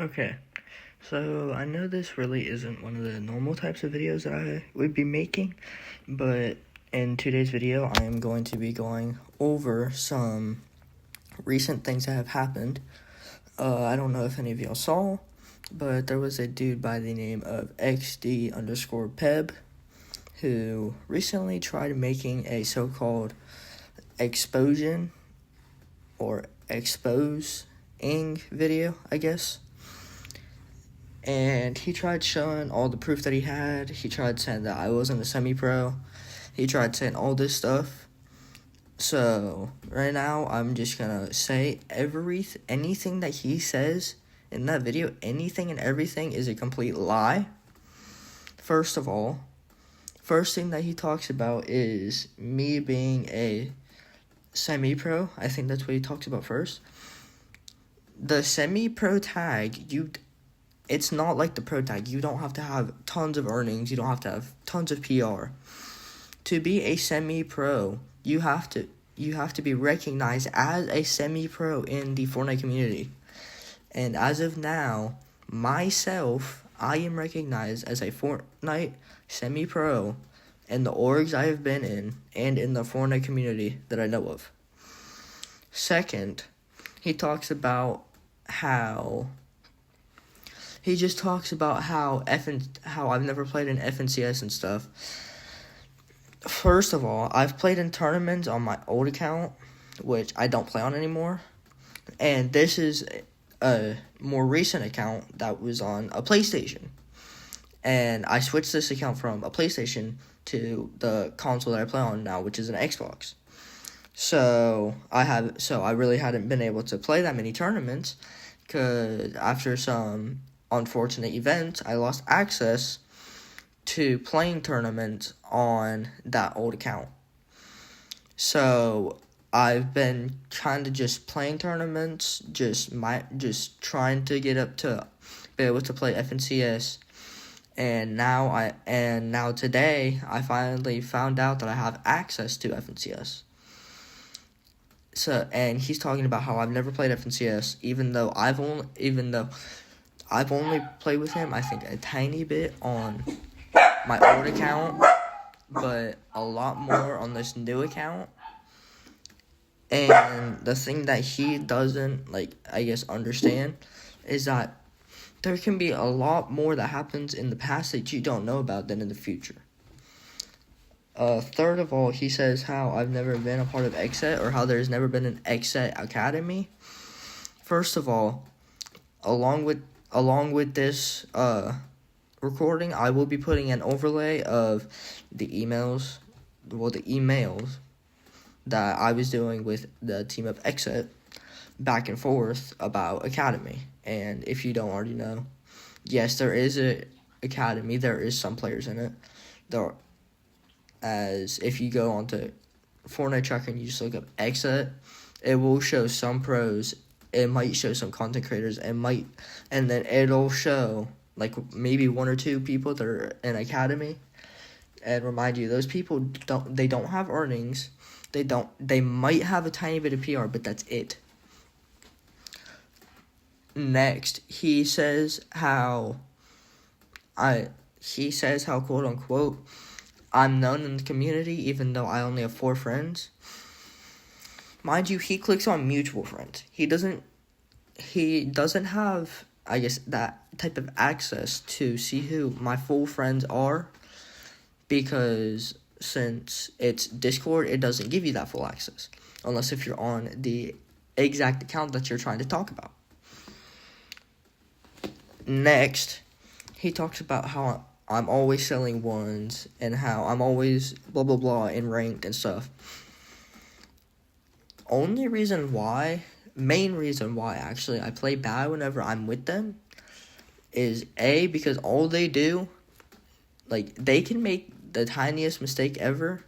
Okay, so I know this really isn't one of the normal types of videos that I would be making, but in today's video, I am going to be going over some recent things that have happened. I don't know if any of y'all saw, but there was a dude by the name of XD_Peb who recently tried making a so-called exposing or exposing video, I guess. And he tried showing all the proof that he had. He tried saying that I wasn't a semi-pro. He tried saying all this stuff. So, right now, I'm just gonna say anything that he says in that video, anything and everything is a complete lie. First of all, first thing that he talks about is me being a semi-pro. I think that's what he talks about first. The semi-pro tag, it's not like the pro tag. You don't have to have tons of earnings. You don't have to have tons of PR. To be a semi-pro, you have to be recognized as a semi-pro in the Fortnite community. And as of now, myself, I am recognized as a Fortnite semi-pro in the orgs I have been in and in the Fortnite community that I know of. Second, he talks about how I've never played in FNCS and stuff. First of all, I've played in tournaments on my old account, which I don't play on anymore. And this is a more recent account that was on a PlayStation. And I switched this account from a PlayStation to the console that I play on now, which is an Xbox. So I really hadn't been able to play that many tournaments because after some unfortunate events, I lost access to playing tournaments on that old account. So I've been kind of just playing tournaments, just trying to get up to be able to play FNCS. And now today I finally found out that I have access to FNCS. So, and he's talking about how I've never played FNCS, even though I've only played with him, I think, a tiny bit on my old account, but a lot more on this new account. And the thing that he doesn't, understand is that there can be a lot more that happens in the past that you don't know about than in the future. Third of all, he says how I've never been a part of XSET or how there's never been an XSET Academy. First of all, along with this recording, I will be putting an overlay of the emails that I was doing with the team of XSET back and forth about Academy. And if you don't already know, yes, there is a Academy. There is some players in it. As if you go onto Fortnite Tracker and you just look up XSET, it will show some pros. It might show some content creators. And then it'll show maybe one or two people that are in Academy. And remind you, those people don't have earnings. They might have a tiny bit of PR, but that's it. Next, he says how quote unquote I'm known in the community even though I only have 4 friends. Mind you, he clicks on mutual friends. He doesn't have, I guess, that type of access to see who my full friends are, because since it's Discord, it doesn't give you that full access unless if you're on the exact account that you're trying to talk about. Next, he talks about how I'm always selling ones and how I'm always blah blah blah in ranked and stuff. Main reason why actually I play bad whenever I'm with them is A, because all they do, they can make the tiniest mistake ever.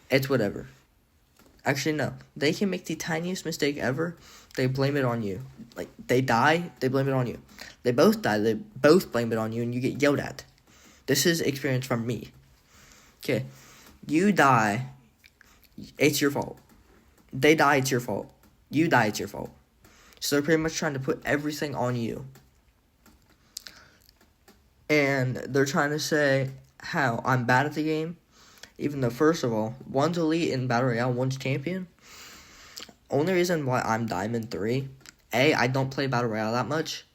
It's whatever. Actually, no. They can make the tiniest mistake ever. They blame it on you. They die, they blame it on you. They both die, they both blame it on you, and you get yelled at. This is experience from me. Okay. You die, it's your fault. They die, it's your fault. You die, it's your fault. So they're pretty much trying to put everything on you. And they're trying to say how I'm bad at the game, even though, first of all, one's elite in Battle Royale, one's champion. Only reason why I'm Diamond 3, A, I don't play Battle Royale that much.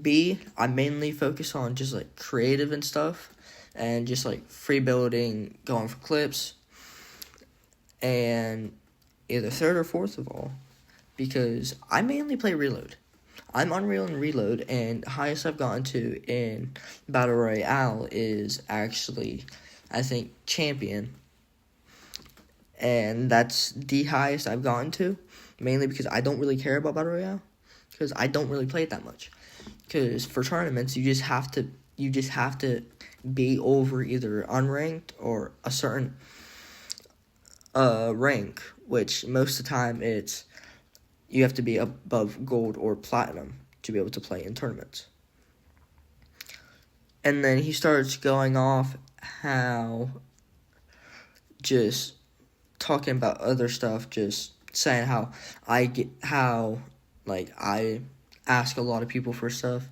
B, I mainly focus on just, like, creative and stuff, and just, like, free building, going for clips, and either third or fourth of all, because I mainly play Reload. I'm Unreal and Reload, and highest I've gotten to in Battle Royale is actually, I think, Champion. And that's the highest I've gotten to, mainly because I don't really care about Battle Royale, because I don't really play it that much. Because for tournaments, you just have to be over either unranked or a certain rank, which most of the time it's you have to be above gold or platinum to be able to play in tournaments. And then he starts going off how just talking about other stuff, just saying how I ask a lot of people for stuff.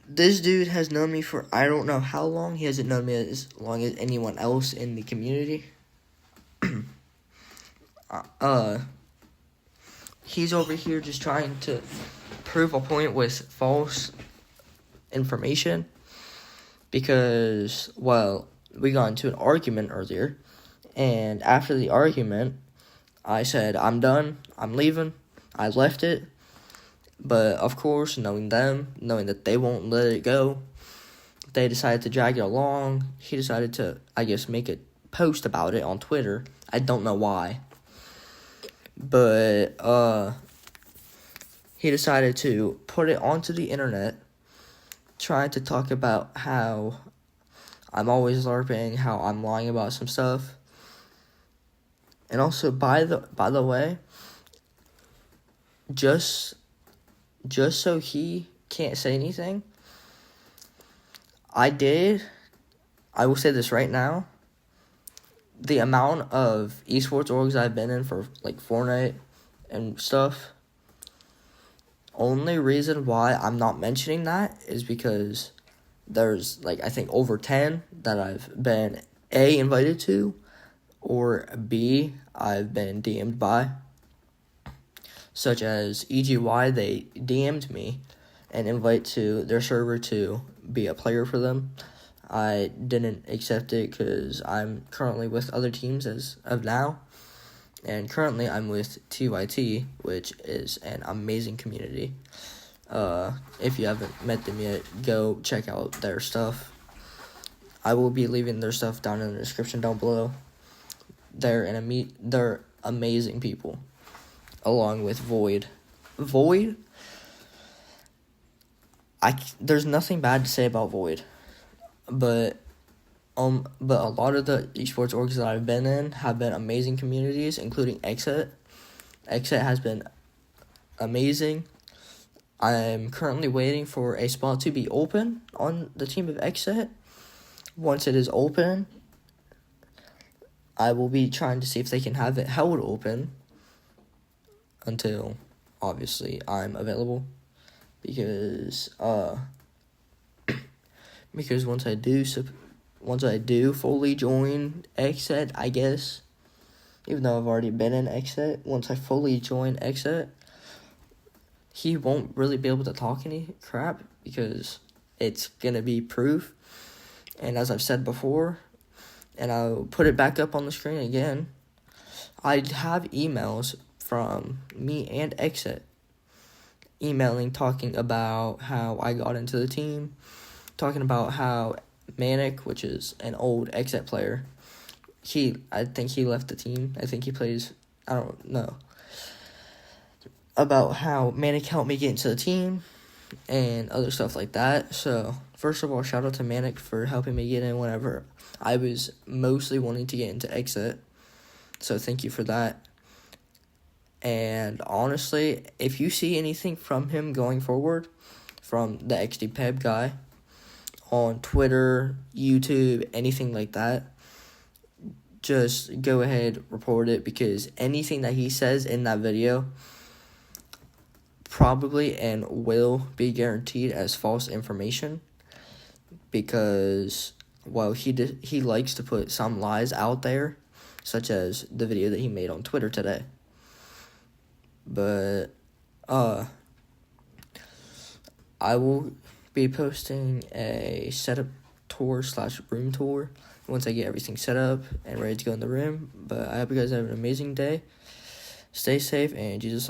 This dude has known me for I don't know how long. He hasn't known me as long as anyone else in the community. He's over here just trying to prove a point with false information because, well, we got into an argument earlier, and after the argument, I said, I'm done, I'm leaving. I left it, but of course, knowing that they won't let it go, they decided to drag it along. He decided to, I guess, make a post about it on Twitter. I don't know why. But he decided to put it onto the internet, trying to talk about how I'm always LARPing, how I'm lying about some stuff. And also, by the way, just so he can't say anything, I will say this right now, the amount of esports orgs I've been in for, like, Fortnite and stuff, only reason why I'm not mentioning that is because there's, like, I think over 10 that I've been, A, invited to, or B, I've been DM'd by, such as EGY. They DM'd me and invite to their server to be a player for them. I didn't accept it because I'm currently with other teams as of now. And currently I'm with TYT, which is an amazing community. If you haven't met them yet, go check out their stuff. I will be leaving their stuff down in the description down below. They're amazing people. Along with Void. There's nothing bad to say about Void. But a lot of the esports orgs that I've been in have been amazing communities, including Exit. Exit has been amazing. I'm currently waiting for a spot to be open on the team of Exit. Once it is open, I will be trying to see if they can have it held open until, obviously, I'm available. Because once I do fully join Exit, I guess, even though I've already been in Exit, once I fully join Exit, he won't really be able to talk any crap because it's going to be proof. And as I've said before, and I'll put it back up on the screen again, I have emails from me and Exit emailing, talking about how I got into the team, talking about how Manic, which is an old Exit player, I think he left the team. I think he plays, I don't know. About how Manic helped me get into the team and other stuff like that. So, first of all, shout out to Manic for helping me get in whenever I was mostly wanting to get into Exit. So, thank you for that. And honestly, if you see anything from him going forward, from the XDPEB guy, on Twitter, YouTube, anything like that, just go ahead, report it, because anything that he says in that video probably and will be guaranteed as false information, because he likes to put some lies out there, such as the video that he made on Twitter today. But I will be posting a setup tour / room tour once I get everything set up and ready to go in the room. But I hope you guys have an amazing day. Stay safe, and Jesus loves you.